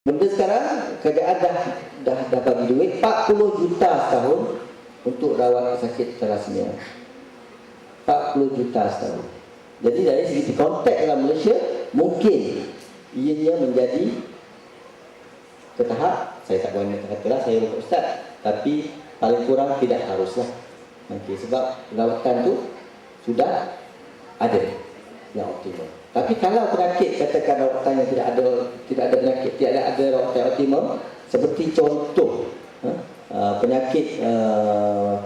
Benda sekarang kerajaan dah bagi duit 40 juta setahun untuk rawat sakit thalassemia. 40 juta setahun. Jadi dari segi konteks dalam Malaysia, mungkin ianya menjadi ke tahap, saya tak berani katalah saya bukan ustaz, tapi paling kurang tidak haruslah. Nanti sebab rawatan tu sudah ada yang optimal. Tapi kalau penyakit, katakan rawatan yang tidak ada penyakit, tidak ada rawatan yang optimal, seperti contoh penyakit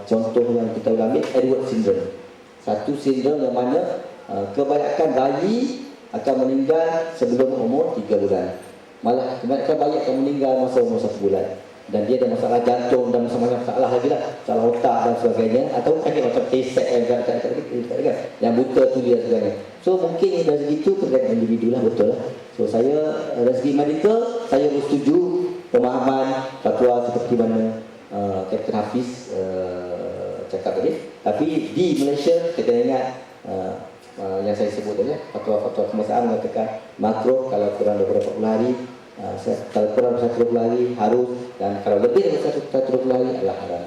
contoh yang kita ambil Edward syndrome. Satu sindrom yang mana kebanyakan bayi akan meninggal sebelum umur 3 bulan. Malah kebanyakan bayi akan meninggal masa umur 1 bulan. Dan dia ada masalah jantung dan masalah lagi lah, masalah otak dan sebagainya. Atau penyakit macam TSEC yang buta tu dia sebagainya. So mungkin dari segi itu terkait individu lah, betul lah. So saya dari segi medical, saya bersetuju pemahaman fatwa seperti mana Kapten Hafiz cakap tadi. Tapi di Malaysia kita ingat yang saya sebut tadi, fatwa-fatwa kemasaan mengatakan makro kalau kurang daripada 40 hari, kalau kurang 120 hari harus, dan kalau lebih daripada 120 hari adalah haram.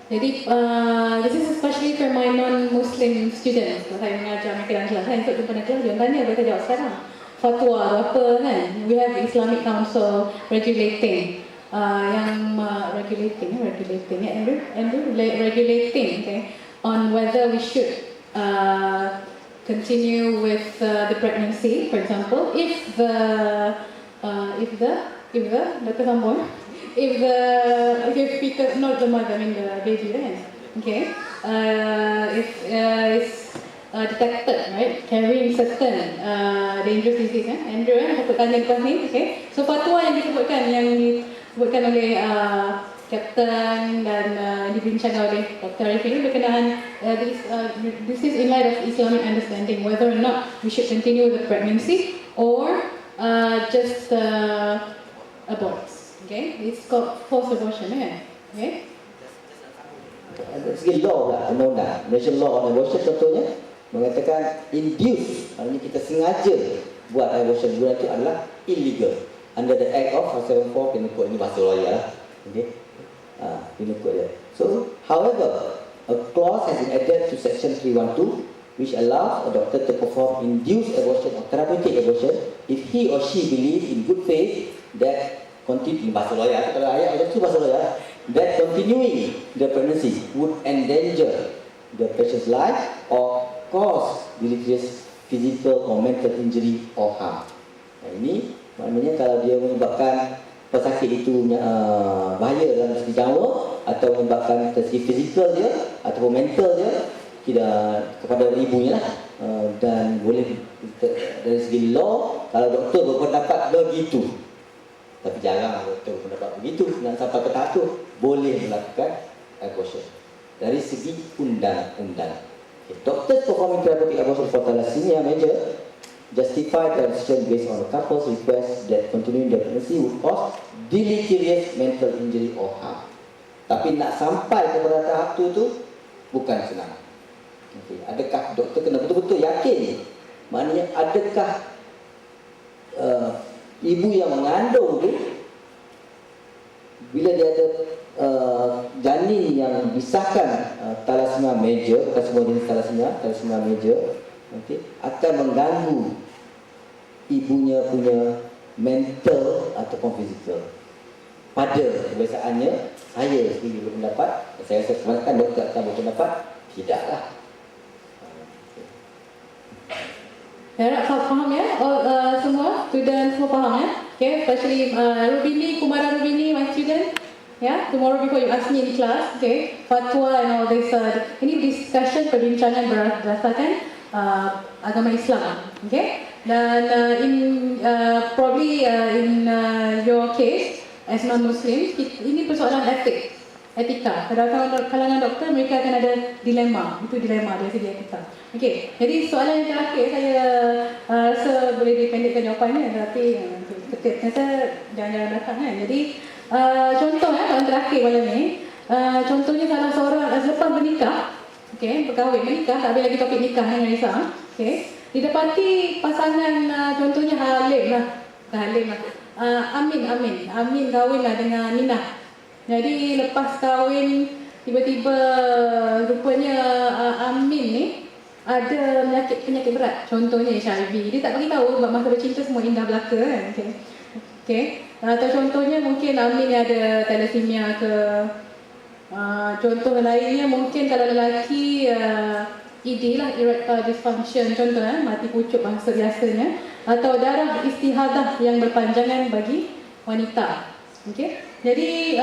Jadi this is especially for my non-Muslim students. Saya mengajar mereka dalam kelas, saya untuk jumpa dalam kelas, dia tanya, mereka jawab sekarang fatwa apa kan. We have Islamic Council regulating regulating okay, on whether we should continue with the pregnancy, for example, if the Dr. Sambon, if because not the mother, I mean the baby, right? Okay, if it's detected, right, carrying certain dangerous disease, Andrew, aku tanya lepas ni, okay. So fatwa yang disebutkan oleh Kapten dan dibincangkan oleh Dr. Arifin berkenaan this is in light of Islamic understanding whether or not we should continue the pregnancy or just abort. Okay, it's called forced abortion, okay. Dari segi law lah, undang-undang Malaysian law on abortion contohnya mengatakan induce, maknanya kita sengaja buat abortion bulan itu adalah illegal under the Act of 474 Penal Code. Ini bahasa lawyer lah, okay. Penal Code dia. So, however, a clause has been added to section 312 which allows a doctor to perform induced abortion or therapeutic abortion if he or she believes in good faith that continue, bahasa lawyer, kalau ayat itu bahasa lawyer, that continuing the pregnancy would endanger the patient's life or cause deleterious physical or mental injury or harm. Nah, ini maknanya kalau dia menyebabkan pesakit itu bahaya dalam segi nyawa atau menyebabkan dari segi fizikal dia ataupun mental dia kepada ibunya lah, dan boleh dari segi law kalau doktor berpendapat begitu, tapi jarang doktor berpendapat begitu dan sampai ke tahap tu boleh melakukan abortion dari segi undang-undang. Doctors performing therapeutic abortion for thalassemia major justify their decision based on the couple's request that continuing their pregnancy would cause deleterious mental injury or harm. Tapi nak sampai kepada tahap tu bukan senang. Okay. Adakah doktor kena betul-betul yakin? Maknanya adakah ibu yang mengandung tu bila dia ada janin yang disahkan thalassemia major, bukan semua jenis thalassemia major, okay, akan mengganggu ibunya punya mental ataupun fizikal. Pada kebiasaannya, saya sendiri berpendapat, saya rasa kebanyakan doktor akan berpendapat tidaklah. Harap faham ya, semua student semua faham ya. Okay, especially Rubini, Kumara Rubini, my student. Yeah, tomorrow before you ask me in class, okay, fatwa and all this. Ini discussion perbincangan berdasarkan agama Islam, okay. Dan probably in your case as non-Muslims, ini persoalan etika. Pada kalangan doktor mereka akan ada dilema, itu dilema dari segi etika. Okay, jadi soalan yang terakhir saya rasa boleh dipendekkan jawapannya, tapi ternyata jangan datang kan. Jadi contoh soalan terakhir malam ni, contohnya salah seorang selepas bernikah, okay, berkahwin, menikah, tak ada lagi topik nikah dengan Nisa, okay. Didapati pasangan contohnya Halim lah. Amin kahwin lah dengan Nina. Jadi lepas kahwin tiba-tiba rupanya Amin ni ada penyakit berat. Contohnya HIV. Dia tak bagi tahu sebab masa bercinta semua indah belaka kan. Okay. Atau contohnya mungkin Amin ni ada thalassemia ke. Contoh lainnya mungkin kalau lelaki ED lah, erectile dysfunction contoh mati pucuk bahasa biasanya, atau darah istihadah yang berpanjangan bagi wanita. Okey. Jadi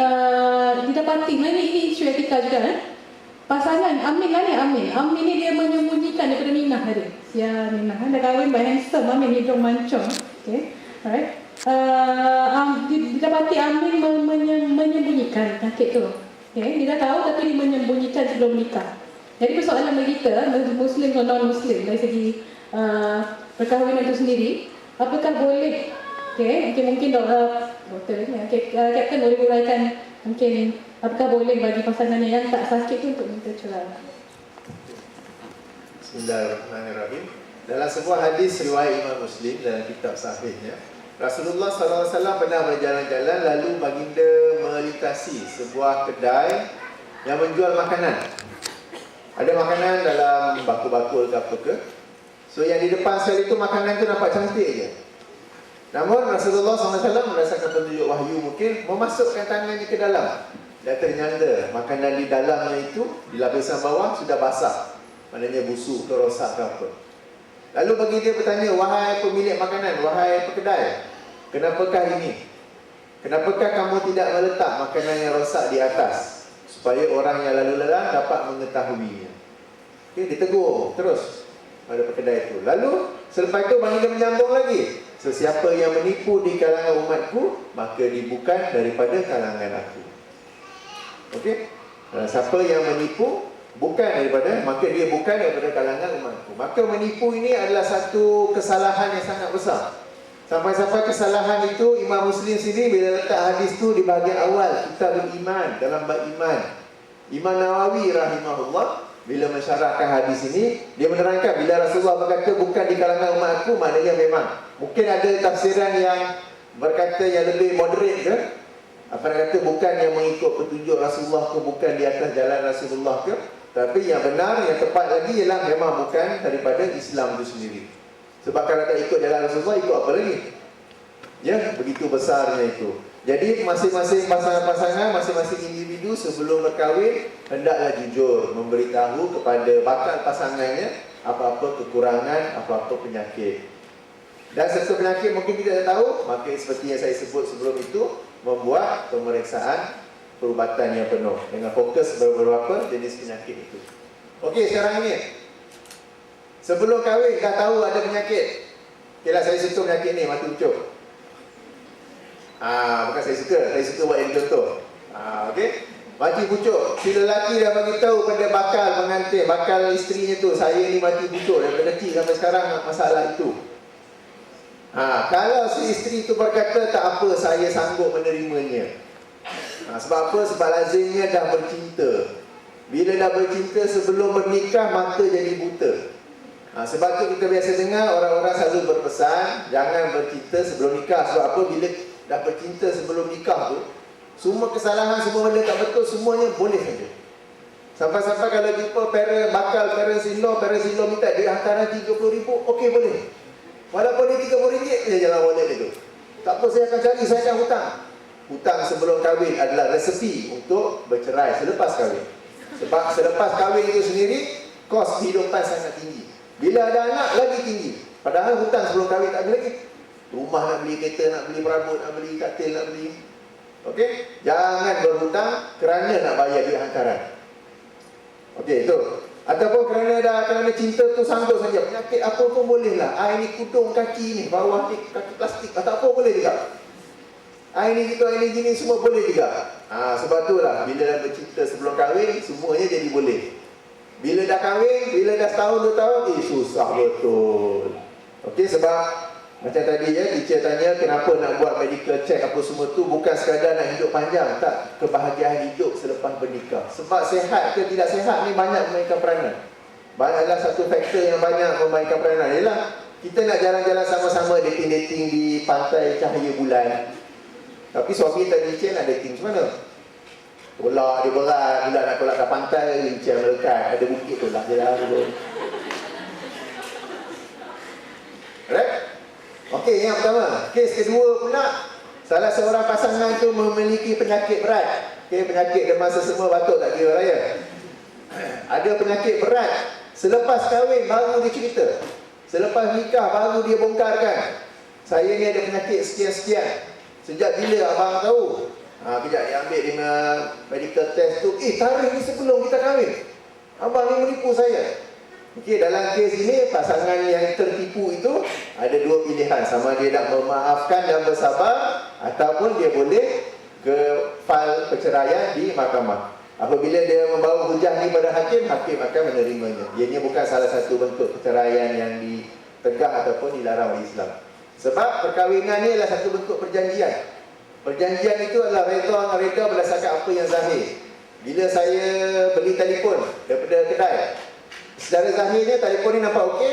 didapati ini isu etika juga pasangan Amin ni dia menyembunyikan daripada Nina tadi. Nina dah kahwin by handsome Amin hidung mancung. Okey. Alright. Didapati Amin menyembunyikan penyakit tu. Okay, dia dah tahu tapi dia menyembunyikan sebelum menikah. Jadi persoalan bagi kita, Muslim atau non-Muslim dari segi perkahwinan itu sendiri, apakah boleh, mungkin doktor ni, Kapten boleh uraikan mungkin apakah boleh bagi pasangannya yang tak sakit tu untuk minta cerai? Bismillahirrahmanirrahim. Dalam sebuah hadis riwayat Imam Muslim dalam kitab sahihnya, Rasulullah SAW pernah berjalan-jalan lalu baginda melintasi sebuah kedai yang menjual makanan. Ada makanan dalam bakul-bakul ke apa ke. So yang di depan sekali itu makanan tu nampak cantik je. Namun Rasulullah SAW merasakan petunjuk wahyu mungkin memasukkan tangannya ke dalam. Dan ternyata makanan di dalamnya itu di lapisan bawah sudah basah. Maknanya busuk ke rosak ke apa. Lalu baginda bertanya, wahai pemilik makanan, wahai pekedai, kenapakah ini? Kenapakah kamu tidak meletak makanan yang rosak di atas supaya orang yang lalu lalang dapat mengetahuinya? Ditegur terus pada pekedai itu. Lalu selepas itu baginda menyambung lagi, sesiapa yang menipu di kalangan umatku, maka dia bukan daripada kalangan aku. Siapa yang menipu bukan daripada, maka dia bukan daripada kalangan umatku. Maka menipu ini adalah satu kesalahan yang sangat besar. Sampai-sampai kesalahan itu Imam Muslim sendiri bila letak hadis tu di bahagian awal Kitabul Iman, dalam bab iman, Imam Nawawi rahimahullah bila mensyarahkan hadis ini, dia menerangkan bila Rasulullah berkata bukan di kalangan umatku, maknanya memang mungkin ada tafsiran yang berkata yang lebih moderate ke, apa nak kata bukan yang mengikut petunjuk Rasulullah ke, bukan di atas jalan Rasulullah ke. Tapi yang benar, yang tepat lagi ialah memang bukan daripada Islam itu sendiri. Sebab kalau tak ikut jalan Rasulullah, ikut apa lagi? Ya, begitu besarnya itu. Jadi masing-masing pasangan-pasangan, masing-masing individu sebelum berkahwin hendaklah jujur memberitahu kepada bakal pasangannya apa-apa kekurangan, apa-apa penyakit. Dan satu penyakit mungkin kita tak tahu, maka seperti yang saya sebut sebelum itu, membuat pemeriksaan perubatan yang penuh dengan fokus beberapa jenis penyakit itu. Okey, sekarang ini sebelum kahwin dah tahu ada penyakit. Okeylah, saya suka penyakit ni, mati ucuk. Bukan saya suka buat yang contoh. Okey, mati pucuk. Si lelaki dah bagi tahu pada bakal pengantin, bakal isterinya tu, saya ni mati pucuk daripada kecil sampai sekarang masalah itu. Kalau si isteri itu berkata tak apa, saya sanggup menerimanya. Sebab apa? Sebab lazimnya dah bercinta. Bila dah bercinta sebelum bernikah, mata jadi buta. Sebab tu kita biasa dengar orang-orang selalu berpesan jangan bercinta sebelum nikah. Sebab apa? Bila dah bercinta sebelum nikah tu, semua kesalahan, semua benda tak betul, semuanya boleh saja. Sampai-sampai kalau jumpa parents-in-law minta duit hantaran 30,000, okey boleh. Walaupun dia RM30 je jalan wallet itu. Tak apa, saya akan cari, saya akan hutang. Hutang sebelum kahwin adalah resepi untuk bercerai selepas kahwin. Sebab selepas kahwin itu sendiri, kos kehidupan sangat tinggi. Bila ada anak, lagi tinggi. Padahal hutang sebelum kahwin tak ada lagi. Rumah nak beli, kereta nak beli, perabot nak beli, katil nak beli. Okey? Jangan berhutang kerana nak bayar duit hantaran. Okey, itu. Ataupun kerana cinta tu sanggup saja. Penyakit apa pun boleh lah. Ini kudung kaki ni, bawah ni kaki plastik, atau apa boleh juga. Ini gitu, ini gini, semua boleh juga. Sebab tu lah, bila dah bercinta sebelum kahwin, semuanya jadi boleh. Bila dah kahwin, bila dah setahun, 2 tahun, susah betul. Okey, sebab macam tadi teacher tanya kenapa nak buat medical check apa semua tu, bukan sekadar nak hidup panjang, tak, kebahagiaan hidup selepas bernikah. Sebab sehat ke tidak sehat ni banyak memainkan peranan. adalah satu faktor yang banyak memainkan peranan. Ialah kita nak jalan-jalan sama-sama dating-dating di pantai cahaya bulan. Tapi suami tadi Encik nak dating macam mana? Tolak dia berat, bulan nak tolak kat pantai, Encik melekat, ada bukit tolak je lah. Alright? Okey, yang pertama. Kes kedua pula, salah seorang pasangan tu memiliki penyakit berat. Okey, penyakit demam sesama batuk tak kira raya. Ada penyakit berat. Selepas kahwin baru dia cerita. Selepas nikah baru dia bongkarkan. Saya ni ada penyakit sekian-sekian. Sejak bila abang tahu? Kejap dia ambil dia medical test tu. Tarikh ni sebelum kita kahwin. Abang ni menipu saya. Okey, dalam kes ini pasangan yang tertipu itu ada dua pilihan. Sama dia nak memaafkan dan bersabar, ataupun dia boleh ke file perceraian di mahkamah. Apabila dia membawa hujah ni pada hakim, hakim akan menerimanya. Ianya bukan salah satu bentuk perceraian yang ditegah ataupun dilarang oleh Islam. Sebab perkahwinan ni adalah satu bentuk perjanjian. Perjanjian itu adalah reda berdasarkan apa yang zahir. Bila saya beli telefon daripada kedai, secara zahirnya telefon ni nampak okey,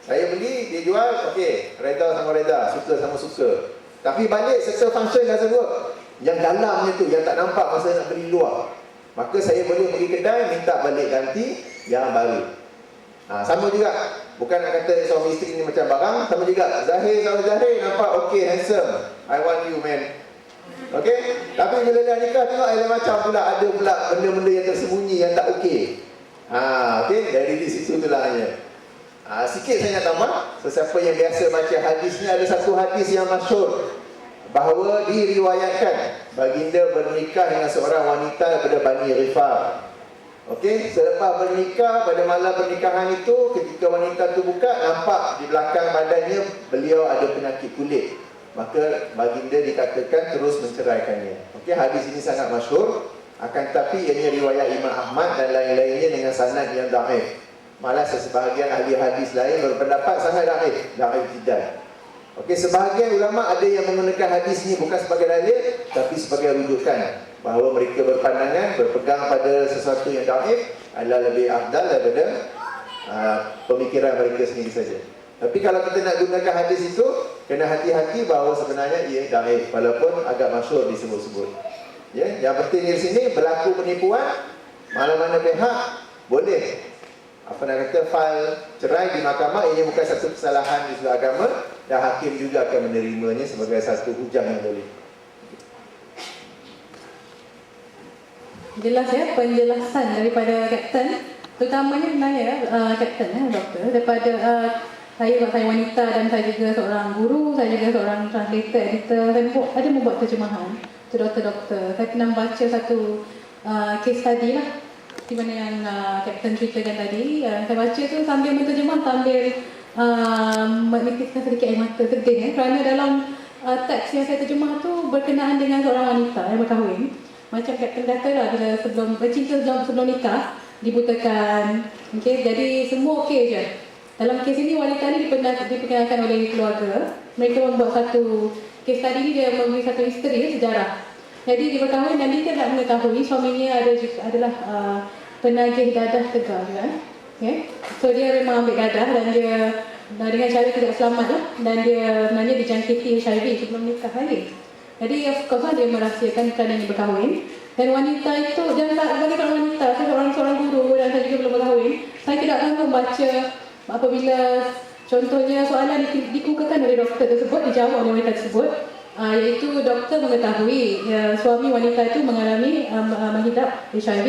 saya beli, dia jual, okey, reda sama reda, suka sama suka. Tapi balik serta function doesn't work. Yang dalamnya tu, yang tak nampak masa nak beli luar, maka saya boleh pergi kedai, minta balik ganti yang baru. Sama juga. Bukan nak kata suami isteri ni macam barang, sama juga. Zahir sama zahir, nampak okey, handsome, I want you man. Okey? Tapi bila dah nikah, tengok lain macam pula. Ada pula benda-benda yang tersembunyi yang tak okey. Okey? Dari di situ tu lah hanya. Sikit saya nak tambah. Sesiapa yang biasa baca hadis ni, ada satu hadis yang masyhur, bahawa diriwayatkan baginda bernikah dengan seorang wanita daripada Bani Ghifar. Okey, selepas bernikah, pada malam pernikahan itu, ketika wanita tu buka, nampak di belakang badannya beliau ada penyakit kulit. Maka baginda dikatakan terus menceraikannya. Okey, hadis ini sangat masyhur. Akan tetapi ianya riwayat Imam Ahmad dan lain-lainnya dengan sanad yang dhaif. Malah sebahagian ahli hadis lain berpendapat sangat dhaif tidak. Okey, sebahagian ulama ada yang menggunakan hadis ini bukan sebagai dalil, tapi sebagai rujukan bahawa mereka berpandangan berpegang pada sesuatu yang dhaif adalah lebih afdal daripada pemikiran mereka sendiri saja. Tapi kalau kita nak gunakan hadis itu, kena hati-hati bahawa sebenarnya ia dhaif walaupun agak masyhur disebut-sebut. Ya, yang penting di sini berlaku penipuan, mana-mana pihak boleh file cerai di mahkamah. Ini bukan satu kesalahan di sudut agama, dan hakim juga akan menerimanya sebagai satu hujah yang boleh. Jelas ya penjelasan daripada Kapten, terutamanya sebenarnya Kapten doktor, daripada saya wanita dan saya juga seorang guru, saya juga seorang translator, editor, saya ada membuat terjemahan untuk doktor-doktor. Saya pernah baca satu case study lah, di mana yang Kapten ceritakan tadi. Saya baca tu sambil menterjemah, sambil menitiskan sedikit air mata sedih kerana dalam teks yang saya terjemah tu berkenaan dengan seorang wanita yang berkahwin. Macam Kapten kata lah, bila sebelum bercinta sebelum nikah dibutakan. Okay, jadi semua okey je. Dalam kes ini wanita ni diperkenalkan oleh keluarga. Mereka membuat satu kes tadi ni, dia memberi satu history sejarah. Jadi dia berkahwin dan dia tidak mengetahui suaminya adalah penagih dadah tegar kan. Okay. So dia memang ambil dadah dan dia dengan cara tidak selamat lah, dan dia sebenarnya dijangkiti HIV sebelum nikah lagi. Jadi of course lah dia merahsiakan kerana dia berkahwin. Dan wanita itu, dan bagi kalau wanita, saya seorang guru dan saya juga belum berkahwin, saya tidak akan membaca apabila contohnya soalan dikemukakan oleh doktor tersebut, dijawab oleh wanita tersebut, iaitu doktor mengetahui suami wanita itu mengalami menghidap HIV.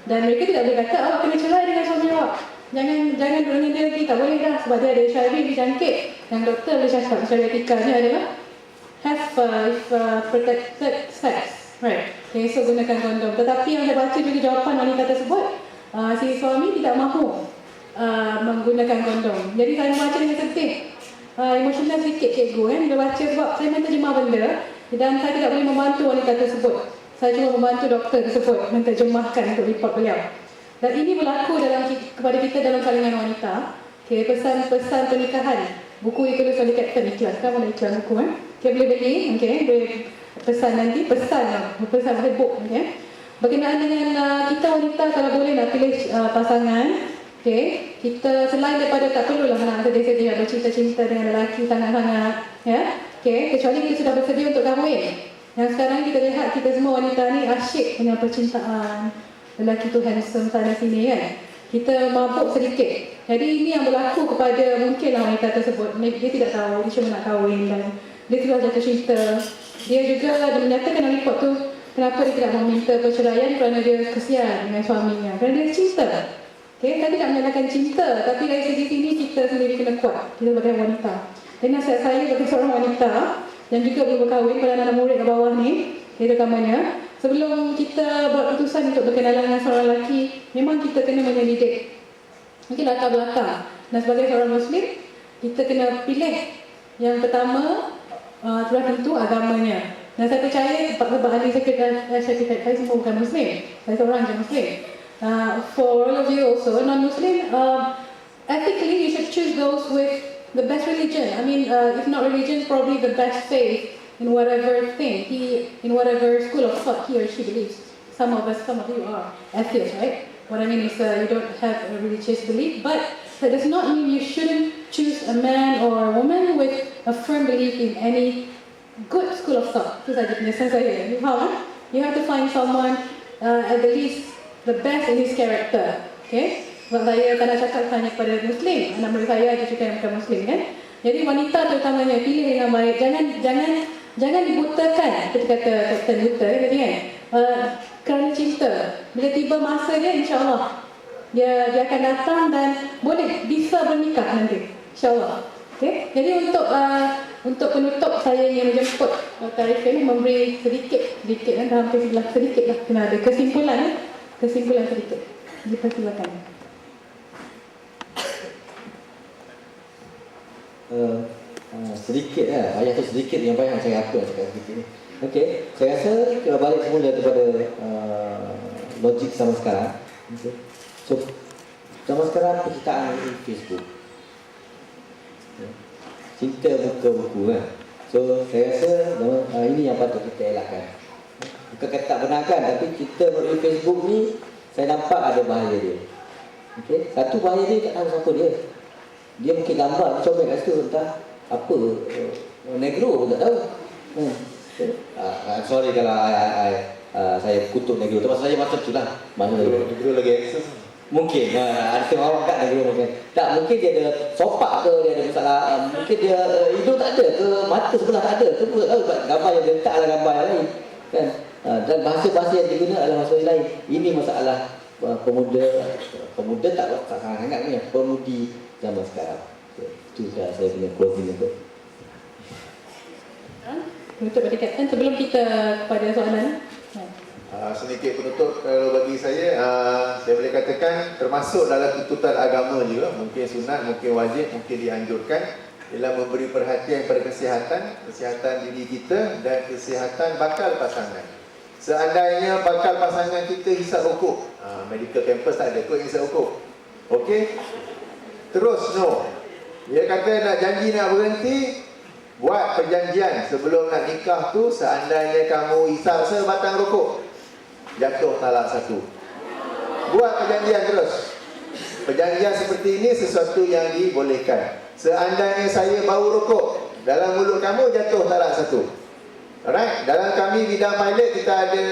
Dan mereka tidak boleh kata awak kena cerai dengan suami awak. Jangan duduk dengan dia lagi, tak boleh dah sebab dia ada HIV, dijangkit. Dan doktor boleh cakap secara etikanya adalah have protected sex. Right. Okay, so gunakan kondom. Tetapi yang saya baca juga jawapan wanita tersebut, si suami tidak mahu menggunakan kondom. Jadi saya membaca dengan sedih, emosional sedikit cikgu kan, bila baca sebab saya menterjemah benda dan saya tidak boleh membantu wanita tersebut. Saya cuma membantu doktor tersebut menterjemahkan untuk report beliau. Dan ini berlaku kepada kita dalam kalangan wanita. Okay, pesan-pesan pernikahan. Buku ditulis oleh Kapten, ikhlas. Kamu nak ikhlas buku kan? Okay, boleh beli. Okay, boleh pesan nanti. Pesan book. Okay. Berkenaan dengan kita wanita, kalau boleh nak pilih pasangan, Okay, kita selain daripada tak perlulah nak sedih-sedih bercinta-cinta dengan lelaki sangat-sangat, ya. Okay, kecuali kita sudah bersedia untuk kahwin. Yang sekarang kita lihat kita semua wanita ni asyik dengan percintaan. Lelaki tu handsome sana sini kan. Kita mabuk sedikit. Jadi ini yang berlaku kepada mungkinlah wanita tersebut. Dia tidak tahu, dia cuma nak kahwin dan dia sudah jatuh cinta. Dia juga menyatakan dalam report tu kenapa dia tidak meminta perceraian kerana dia kesian dengan suaminya. Kerana dia cinta. Okay, saya tidak menyalahkan cinta, tapi dari segi sini kita sendiri kena kuat. Kita sebagai wanita. Dan nasihat saya sebagai seorang wanita dan juga belum berkahwin pada anak-anak murid di bawah ni, di rekamannya, sebelum kita buat keputusan untuk berkenalan dengan seorang lelaki, memang kita kena menyelidik mungkin latar belakang. Dan sebagai seorang Muslim, kita kena pilih yang pertama, sudah tentu agamanya. Dan saya percaya sebab ahli sertifikat saya semua bukan Muslim. Saya seorang je Muslim. For all of you also, non-Muslim, ethically you should choose those with the best religion. I mean, if not religion, probably the best faith in whatever thing, in whatever school of thought he or she believes. Some of you are atheists, right? What I mean is you don't have a religious belief, but that does not mean you shouldn't choose a man or a woman with a firm belief in any good school of thought. Itu saja penjelasan saya. You faham? You have to find someone at the least the best in his character. Okay? Sebab saya tak nak cakap hanya kepada Muslim. Anak murid saya ada juga yang bukan Muslim kan. Jadi wanita terutamanya pilih dengan baik. Jangan dibutakan. Seperti kata Kapten Buta tadi kan. Kerana cinta. Bila tiba masa dia, insyaAllah dia akan datang dan boleh bisa bernikah nanti. InsyaAllah. Okay? Jadi untuk penutup saya ingin menjemput Dr. Arifin memberi sedikit kan, hampir sebelah sedikit lah kena ada kesimpulan sedikit. Dipersilakan. Sedikit lah, ayat tu sedikit yang banyak saya apa cakap sedikit ni. Okey, saya rasa kita balik semula kepada logik zaman sekarang. Okay. So, zaman sekarang penciptaan Facebook. Cinta muka buku kan. So, saya rasa ini yang patut kita elakkan. Bukan kata tak benarkan, tapi kita melalui Facebook ni saya nampak ada bahaya dia. Okay? Satu bahaya dia tak tahu siapa dia. Dia mungkin gambar, dia comel kat situ entah apa, negro pun tak tahu. Sorry kalau saya kutuk negro, termasuk saya macam tu lah. Negro lagi eksis. Mungkin, ada orang kat negro mungkin. Tak, mungkin dia ada sopak ke, dia ada masalah, mungkin dia hidung tak ada ke, mata sebelah tak ada ke, tahu gambar yang letak adalah gambar yang lain. Kan? Dan bahasa-bahasa yang diguna adalah bahasa yang lain. Ini masalah pemuda tak sangat-sangat ni, pemudi zaman sekarang. Itu saya punya closing itu. Penutup dari Kapten sebelum kita kepada soalan. Sedikit penutup kalau bagi saya boleh katakan termasuk dalam tuntutan agama juga, mungkin sunat, mungkin wajib, mungkin dianjurkan, ialah memberi perhatian pada kesihatan diri kita dan kesihatan bakal pasangan. Seandainya bakal pasangan kita hisap rokok, medical campus tak ada kot hisap rokok. Okey? Terus no. Dia kata nak janji nak berhenti, buat perjanjian sebelum nak nikah tu, seandainya kamu hisap sebatang rokok, jatuh talak satu. Buat perjanjian terus. Perjanjian seperti ini sesuatu yang dibolehkan. Seandainya saya bau rokok dalam mulut kamu, jatuh talak satu. Alright, dalam kami bidang pilot kita ada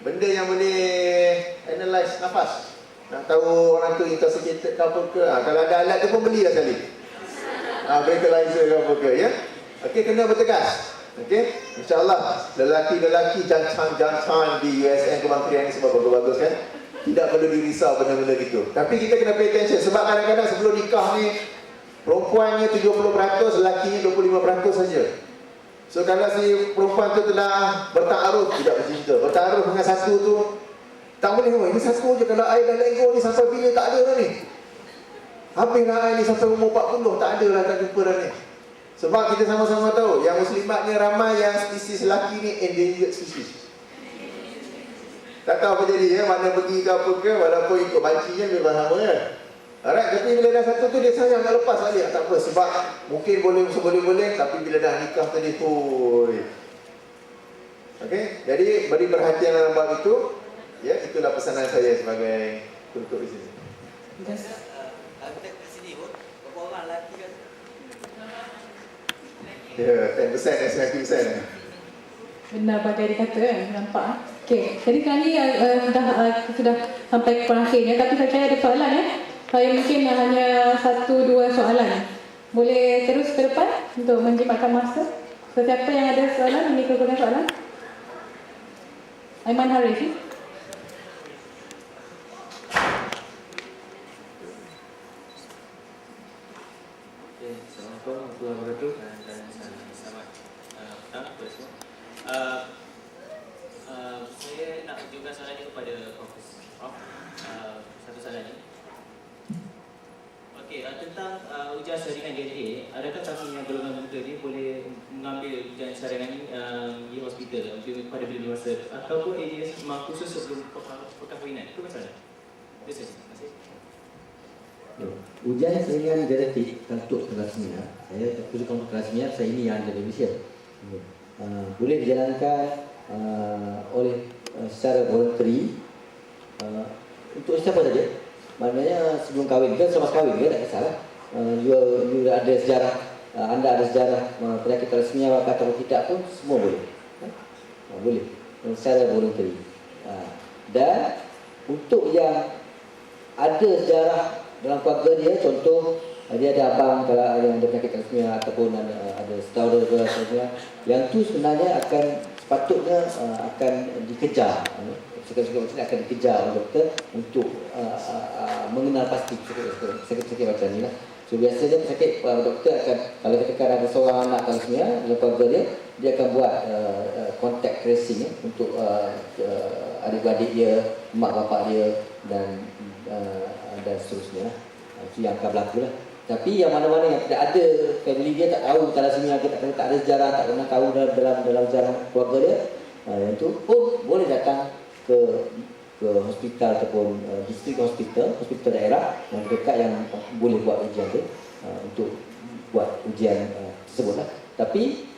benda yang boleh analyze nafas. Nak tahu orang tu intoxicated ke apa ke. Kalau ada alat tu pun belilah sekali. Breathalyzer ke apa ke, ya. Okey, kena bertegas. Okey, insyaAllah lelaki-lelaki jantan di USN kementerian ni sebab bagus-bagus kan. Tidak perlu dirisau benda-benda gitu. Tapi kita kena pay attention sebab kadang-kadang sebelum nikah ni perempuannya 70%, lelakinya 25% saja. So kalau si perempuan tu telah bertaaruf, tidak bercinta, bertaaruf dengan satu tu, tak boleh, ini satu je. Kalau I dah let go ni sampai bila tak ada dah ni. Habislah I ni sampai umur 40, tak ada dah, tak jumpa dah ni. Sebab kita sama-sama tahu yang muslimat ni ramai yang spesies lelaki ni endangered species. Tak tahu apa jadi ya, mana pergi ke apa ke, walaupun ikut bancinya memang sama ya. Alright, tapi bila dah satu tu dia sayang nak lepas balik, tak apa, sebab mungkin boleh, tapi bila dah nikah tadi hui. Okey, jadi beri perhatian dalam bab itu. Ya, itulah pesanan saya sebagai tutup di sini. Kita ke sini pun, berapa orang lelaki kan? Ya, 10% dan 90%. Benar bagai dikata kan, nampak. Okey, jadi kali sudah sampai ke akhirnya, tapi saya ada soalan ya. Saya mungkin hanya 1-2 soalan. Boleh terus ke depan untuk menjimatkan masa. Sesiapa yang ada soalan, ini kemudian soalan. Aiman Haris. Assalamualaikum warahmatullahi wabarakatuh dan selamat petang kepada semua. Saya nak tunjukkan soalan ini kepada Prof. Satu soalan ini. Okey, tentang ujian saringan DNA, adakah kami yang golongan muda ni boleh mengambil ujian saringan di hospital pada bila masa ataupun ADS khusus sebelum perkahwinan? Itu macam mana? Itu saja. Terima kasih. Ujian saringan genetik untuk thalassemia, saya khususkan untuk thalassemia, saya ini yang ada di Malaysia. Boleh dijalankan oleh secara voluntary untuk siapa saja. Maknanya sebelum kahwin ke selepas kahwin ke tak kisahlah. You ada sejarah, anda ada sejarah penyakit thalassemia atau tidak pun semua boleh. Boleh secara voluntary. Dan untuk yang ada sejarah dalam keluarga dia, contoh dia ada abang kalau yang ada penyakit thalassemia ataupun ada saudara thalassemia, yang tu sebenarnya akan sepatutnya akan dikejar. Sekali-sekali akan dikejar oleh doktor untuk mengenal pasti sakit-sakit macam ni lah. So biasanya pesakit doktor akan, kalau katakan ada seorang anak thalassemia dalam keluarga dia akan buat contact tracing untuk adik-adik dia, mak bapak dia dan seterusnya lah. Itu yang akan berlaku lah. Tapi yang mana-mana yang tidak ada, family dia tak tahu thalassemia, tak ada sejarah, tak pernah tahu dalam sejarah keluarga dia, yang tu pun boleh datang ke hospital ataupun district hospital daerah yang dekat yang boleh buat ujian tu, untuk buat ujian tersebut lah. Tapi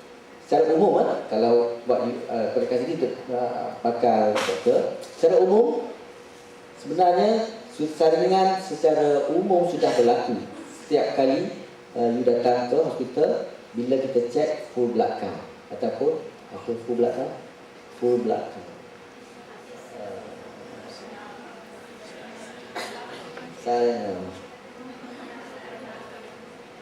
secara umum kalau buat pada sini pakar doktor, secara umum sebenarnya saringan secara umum sudah berlaku. Setiap kali you datang ke hospital, bila kita cek full blood count ataupun full blood count, saya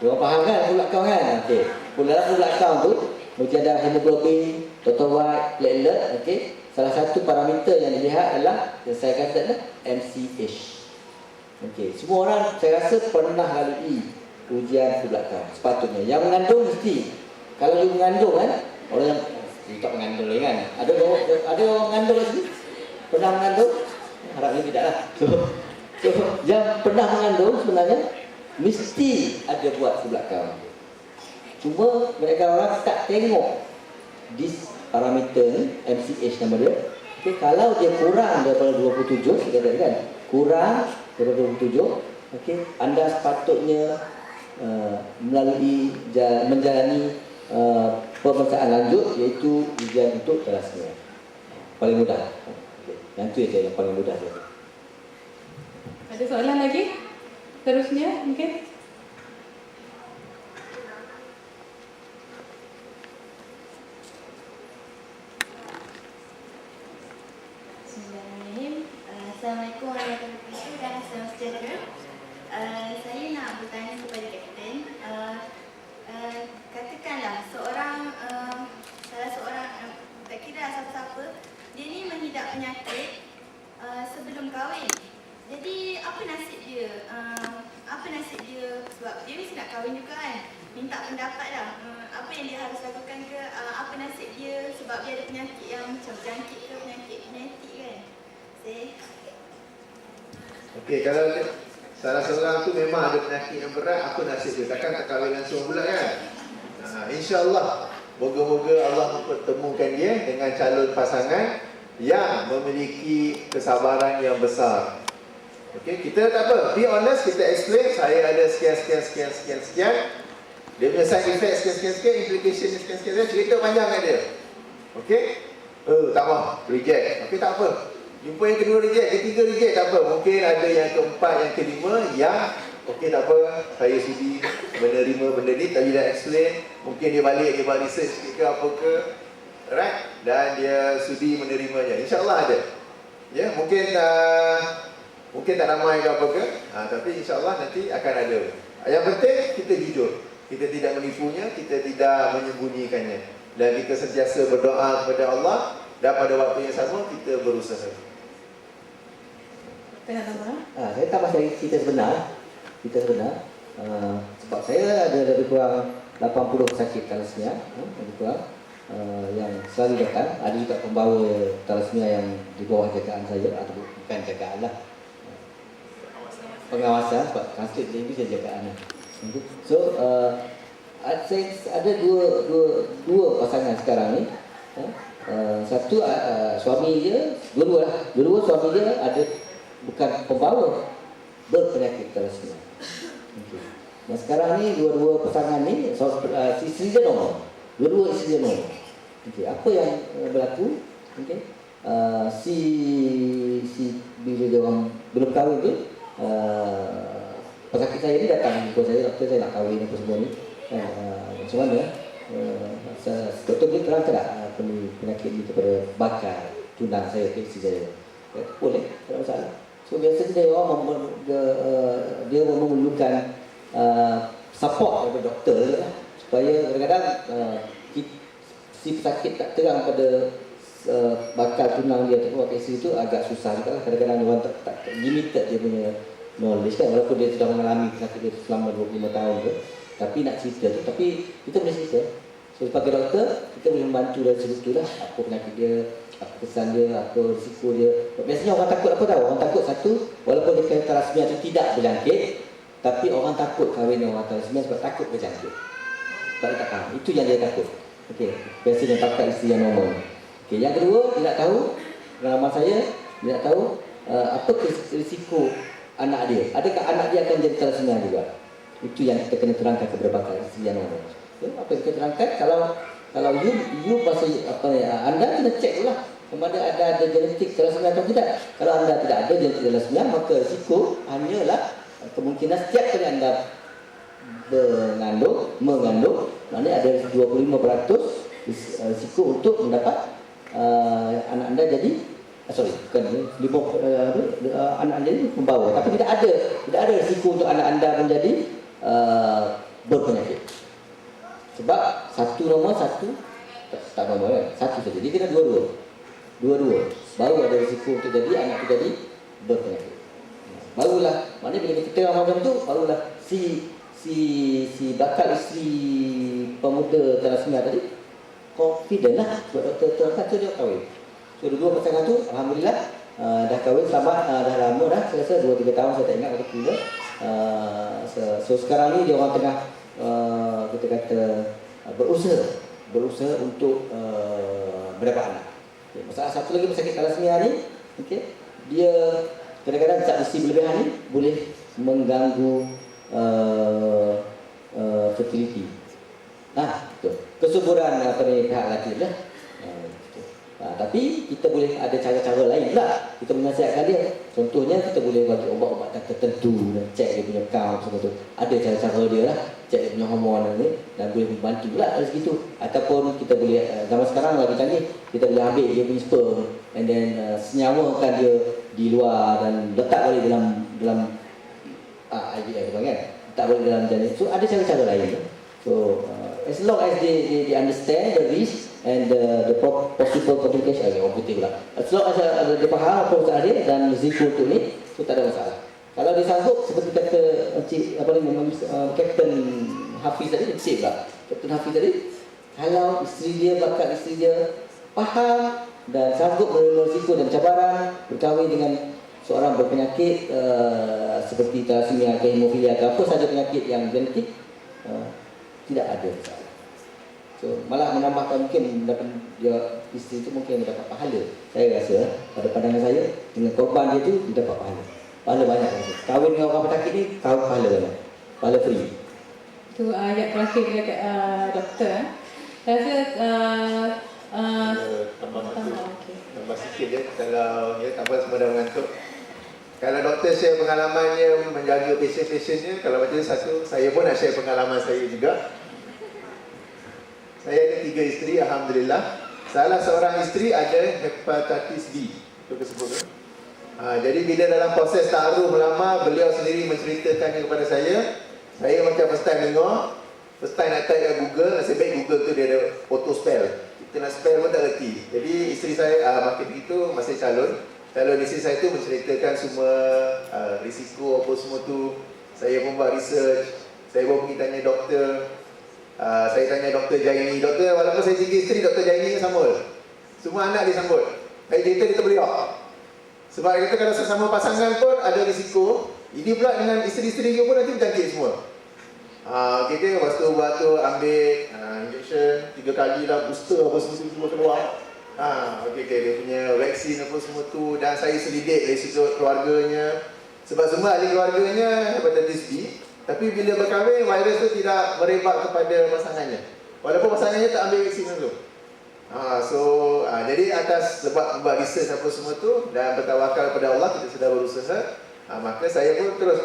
Diorang faham kan full blood count kan? Okey. Dalam full blood count tu mesti ada hemoglobin, total white, platelet, okey. Salah satu parameter yang dilihat adalah yang saya kata adalah MCH. Okey, semua orang saya rasa pernah lalui ujian full blood count sepatutnya. Yang mengandung mesti. Kalau you mengandung kan, orang yang tak mengandung lagi kan. Ada orang mengandung kat sini? Pernah mengandung? Harapnya tidaklah. So yang pernah mengandung sebenarnya mesti ada buat full blood count. Cuma mereka orang tak tengok this parameter ni, MCH nama dia. Okay, kalau dia kurang daripada 27, kita katakan kurang daripada 27, okay, anda sepatutnya menjalani pemeriksaan lanjut, iaitu ujian untuk thalassemia. Paling mudah. Okay. Yang tu saja yang paling mudah. Ada soalan lagi? Terusnya mungkin? Bismillahirrahmanirrahim. Assalamualaikum warahmatullahi wabarakatuh dan salam sejahtera. Saya nak bertanya kepada Kapten. Katakanlah salah seorang tak kira siapa-siapa, dia ni mengidap penyakit sebelum kahwin. Jadi apa nasib dia? Sebab dia mesti nak kahwin juga kan. Minta pendapat lah. Apa yang dia harus lakukan ke? Apa nasib dia sebab dia ada penyakit yang macam jangkit ke, penyakit genetik kan? Okey, kalau salah seorang tu memang ada penyakit yang berat, apa nasib dia? Takkan tak kahwin langsung pula kan? InsyaAllah, moga-moga Allah mempertemukan dia dengan calon pasangan yang memiliki kesabaran yang besar. Okey, kita tak apa, be honest, kita explain, saya ada sekian. Dia punya side effect sekian, implication sekian, cerita panjang kat dia. Okey? Tak mau, reject. Okey, tak apa. Jumpa yang kedua reject, ketiga reject, tak apa. Mungkin ada yang keempat, yang kelima yang okey tak apa, saya sudi menerima benda ni, tapi dah explain. Mungkin dia balik, dia buat research sikit ke apa ke, right? Dan dia sudi menerimanya. InsyaAllah ada. Ya, mungkin tak ramai ke apa ke, tapi insyaAllah nanti akan ada. Yang penting kita jujur. Kita tidak menipunya, kita tidak menyembunyikannya. Dan kita sentiasa berdoa kepada Allah, dan pada waktu yang sama kita berusaha. Tengah tambah. Saya tambah dari cerita sebenar. Sebab saya ada lebih kurang 80 pesakit thalassemia, lebih kurang, yang selalu datang. Ada juga pembawa thalassemia yang di bawah jagaan saya, atau bukan jagaan lah, pengawasan, sebab translate dari English jagaan lah. So, saya ada dua pasangan sekarang ni. Satu suami dia, dua suami dia ada bukan pembawa, berpenyakit thalassemia. Okay. Dan sekarang ni dua pasangan ni, isteri dia normal, dua isteri dia normal. Okay. Apa yang berlaku? Okay. Si bila dia orang belum kahwin tu, pesakit saya ni datang jumpa saya, doktor saya nak kahwin apa semua ni. Macam mana? Doktor boleh terang tak penyakit ni kepada bakal tunang saya ke isteri saya? Boleh, tak ada masalah. So biasanya dia memerlukan support daripada doktor lah, supaya kadang-kadang si pesakit tak terang pada bakal tunang dia ataupun bakal isteri tu agak susah juga lah. Kadang-kadang orang tak limited dia punya knowledge kan, walaupun dia sudah mengalami pesakit dia selama 25 tahun tu, tapi nak cerita tu, tapi kita boleh cerita. So sebagai doktor, kita boleh membantu dari segi tu lah, apa penyakit dia, apa kesan dia, apa risiko dia. Biasanya orang takut apa tahu? Orang takut satu, walaupun dia kena thalassemia tu tidak berjangkit, tapi orang takut kahwin dengan orang thalassemia sebab takut berjangkit. Sebab dia tak faham. Itu yang dia takut. Okey, biasanya pakai isteri yang normal. Okey, yang kedua, dia nak tahu, pengalaman saya, dia nak tahu apa risiko anak dia. Adakah anak dia akan jadi thalassemia juga? Itu yang kita kena terangkan kepada bakal isteri yang normal. Apa yang kita terangkan, kalau you pasal apa anda kena cek dulu lah sama ada genetik thalassemia atau tidak. Kalau anda tidak ada genetik thalassemia, maka risiko hanyalah kemungkinan setiap kali anda mengandung, maknanya ada 25% risiko untuk mendapat anak anda jadi anak anda jadi pembawa. Tapi tidak ada risiko untuk anak anda menjadi berpenyakit. Sebab satu normal, satu tak normal kan? Satu saja. Dia kena dua-dua. Baru ada risiko untuk jadi anak tu jadi berpenyakit. Barulah, maknanya bila kita tengok macam tu, barulah si bakal isteri pemuda thalassemia tadi confident lah sebab doktor terangkan tu dia kahwin. So dua pasangan tu alhamdulillah dah kahwin selamat, dah lama dah, saya rasa 2-3 tahun saya tak ingat waktu tu. So sekarang ni dia orang tengah kita kata berusaha untuk mendapat anak. Okay. Masalah satu lagi pesakit thalassemia ni, okay, dia kadang-kadang zat besi berlebihan ni boleh mengganggu fertility. Betul. Kesuburan pihak lelaki lah. Tapi kita boleh ada cara-cara lain pula. Kita menasihatkan dia. Contohnya kita boleh bagi ubat-ubatan tertentu dan cek dia punya count semua tu. Ada cara-cara dia lah. Cek dia punya hormon ni dan boleh membantu pula dari segitu. Ataupun kita boleh, zaman sekarang lagi canggih, kita boleh ambil dia punya sperm and then senyawakan dia di luar dan letak balik dalam IVF kan. Letak balik dalam janin. So ada cara-cara lain. So as long as they understand the risk and the possible complication, as long as dia faham apa usaha dia dan risiko untuk ni, so tak ada masalah. Kalau dia sanggup seperti kata Captain Hafiz tadi, Captain Hafiz tadi, kalau bakal isteri dia faham dan sanggup menerima risiko dan cabaran berkahwin dengan seorang berpenyakit seperti thalassemia, hemofilia atau apa saja penyakit yang genetik, tidak ada masalah. So, malah menambahkan mungkin dia isteri itu mungkin mendapat pahala. Saya rasa pada pandangan saya dengan korban dia tu dia dapat pahala. Pahala banyak rasa. Kahwin dengan orang pesakit ni kahwin pahala banyak. Pahala free. Itu ayat terakhir dekat doktor. Saya rasa tambah okey. sikit. sikit je kalau ya tanpa semua dah mengantuk. Kalau doktor share pengalamannya menjaga pasien-pasiennya, kalau macam satu, saya pun nak share pengalaman saya juga. Saya ada 3 isteri, alhamdulillah. Salah seorang isteri ada hepatitis B. Itu tersebut. Jadi bila dalam proses taruh melamar, beliau sendiri menceritakannya kepada saya macam first time dengar, first time nak type kat Google, nasib baik Google tu dia ada auto spell. Kita nak spell pun tak reti. Jadi isteri saya makin begitu, masih calon isteri saya tu menceritakan semua risiko apa semua tu. Saya pun buat research, saya pun pergi tanya doktor. Saya tanya Dr. Jaini, doktor walaupun saya 3 isteri, Dr. Jaini sambut. Semua anak dia sambut. Saya cerita dia terbeliak. Sebab dia kata kalau sesama pasangan pun ada risiko. Ini pula dengan isteri-isteri dia pun nanti berjangkit semua. Kita lepas tu buat tu ambil injection 3 kali lah, booster apa semua keluar. Dia punya vaksin apa semua tu. Dan saya selidik dari sudut keluarganya. Sebab semua ahli keluarganya hepatitis B. Tapi bila berkahwin, virus tu tidak merebak kepada pasangannya. Walaupun pasangannya tak ambil vaksin tu. Jadi atas sebab membuat research apa semua tu dan bertawakal kepada Allah, kita sudah berusaha. Maka saya pun terus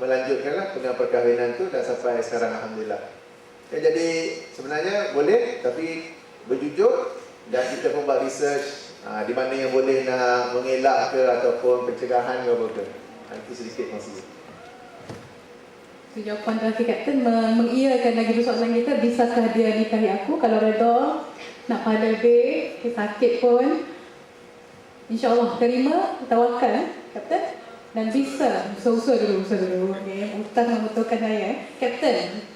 melanjutkanlah dengan perkahwinan tu dan sampai sekarang alhamdulillah. Jadi sebenarnya boleh, tapi berjujur dan kita pun buat research di mana yang boleh nak mengelak ke ataupun pencegahan ke apa ke. Itu sedikit masih. So, jawapan terakhir Kapten mengiyakan lagi persoalan kita, bisakah dia nikahi aku? Kalau redha, nak pada lebih, sakit pun, InsyaAllah terima, tawakal Kapten, dan bisa usaha dulu, okay. Ustaz membutuhkan saya Kapten.